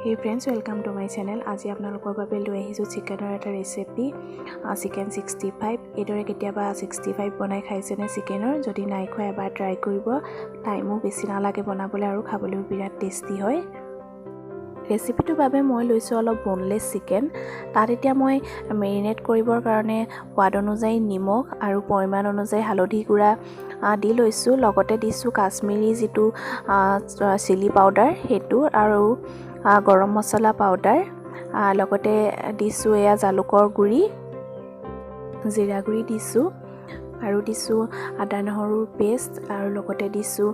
Hey friends, welcome to my channel. আজি আপোনালোকৰ বাবে লৈ আহিছো চিকেনৰ এটা ৰেচিপি চিকেন 65 এদৰে কেতিয়াবা 65 বনাই খাইছেনে চিকেনৰ যদি নাই খোৱা এবাৰ ট্ৰাই কৰিব টাইমো বেছি নালাগে বনাবলৈ আৰু খাবলৈও বিৰাট টেষ্টি হয় ৰেচিপিটোৰ বাবে মই লৈছো অলপ বোনলেছ চিকেন তাত এতিয়া মই মেৰিনেট কৰিবৰ কাৰণে সোৱাদ অনুযায়ী নিমখ আৰু পৰিমাণ অনুযায়ী হালধি গুড়া দি লৈছো লগতে দিছো কাশ্মীৰী যেটো চিলি পাউডাৰ হেতু আৰু গৰম মছলা পাউডাৰ লগতে দিছো এয়া জালুকৰ গুড়ি জিৰা গুড়ি দিছো আৰু দিছো আদা নহৰুৰ পেষ্ট আৰু লগতে দিছো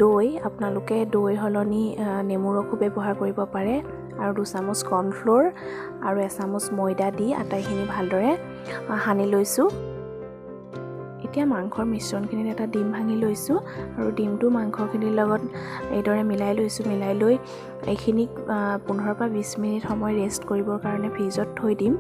দৈ আপোনালোকে দৈ হলনি নেমু ৰসো ব্যৱহাৰ কৰিব পাৰে আৰু 2 চামুচ কৰ্ন ফ্লোৰ আৰু 1 চামুচ ময়দা দি আটাইখিনি ভালদৰে হানি লৈছো এতিয়া মাংসৰ মিশ্ৰণখিনিত এটা ডিম ভাঙি লৈছো আৰু ডিমটো মাংসখিনিৰ লগত এইদৰে মিলাই লৈছো মিলাই লৈ এইখিনি 15 পৰা 20 মিনিট সময় ৰেষ্ট কৰিবৰ কাৰণে ফ্ৰিজত থৈ দিম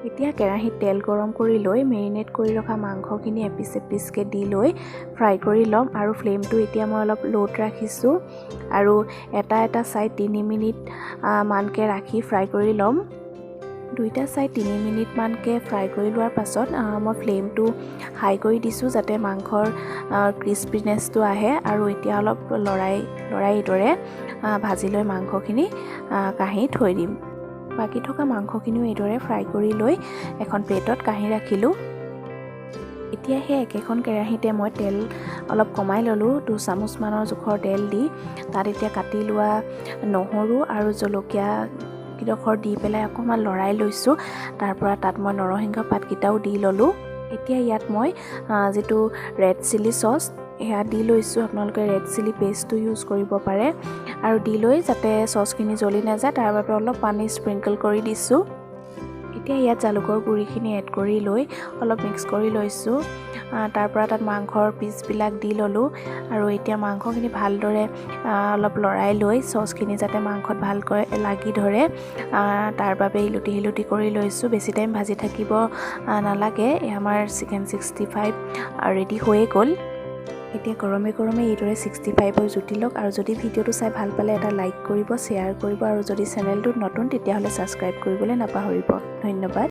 এতিয়া কেৰাহীত তেল গৰম কৰি লৈ মেৰিনেট কৰি ৰখা মাংসখিনি এপিচকে দি লৈ ফ্ৰাই কৰি লম আৰু ফ্লেমটো এতিয়া মই অলপ লোত ৰাখিছো আৰু এটা সাইড 3 মিনিট মানকে ৰাখি ফ্ৰাই কৰি লম দুইটা সাইড 3 মিনিট মানকে ফ্ৰাই কৰি লোৱাৰ পাছত মই ফ্লেমটো হাই কৰি দিছো যাতে মাংসৰ ক্ৰিস্পিনেছটো আহে আৰু এতিয়া অলপ লৰাই দৰে ভাজি লৈ মাংসখিনি কাঢ়ি থৈ দিম বাকি থকা মাংসখিনিও এইদৰে ফ্ৰাই কৰি লৈ এখন প্লেটত কাঢ়ি ৰাখিলো এতিয়া হে একেখন কেৰাহীতে মই তেল অলপ কমাই ললো 2 চামুচ মানৰ জোখৰ তেল দি তাত এতিয়া কাটি লোৱা নহৰু আৰু জলকীয়া কিডখৰ দি পেলাই অকমান লৰাই লৈছো তাৰ পৰা তাত মই নৰসিংহ পাত কিটাও দি ললো এতিয়া ইয়াত মই যেটো ৰেড চিলি সস এয়া দি লৈছো আপোনালোকে ৰেড চিলি পেষ্টটো ইউজ কৰিব পাৰে আৰু দি লৈ যাতে সসখিনি জ্বলি নাযায় তাৰ বাবে অলপ পানী স্প্ৰিংকল কৰি দিছো এতিয়া ইয়াত জালুকৰ গুড়িখিনি এড কৰি লৈ অলপ মিক্স কৰি লৈছো তাৰ পৰা তাত মাংসৰ পিচবিলাক দি ললো আৰু এতিয়া মাংসখিনি ভালদৰে অলপ লৰাই লৈ সসখিনি যাতে মাংসত ভালকৈ লাগি ধৰে তাৰ বাবে ইলুটি কৰি লৈছো বেছি টাইম ভাজি থাকিব নালাগে আমাৰ চিকেন 65 ৰেডি হৈ গ'ল এতিয়া গৰমে এইদৰে 65 ৰ জুতি লওক আৰু যদি ভিডিওটো চাই ভাল পালে এটা লাইক কৰিব শেয়াৰ কৰিব আৰু যদি চেনেলটো নতুন তেতিয়া হলে সাবস্ক্ৰাইব কৰিবলৈ নাপাহৰিব ধন্যবাদ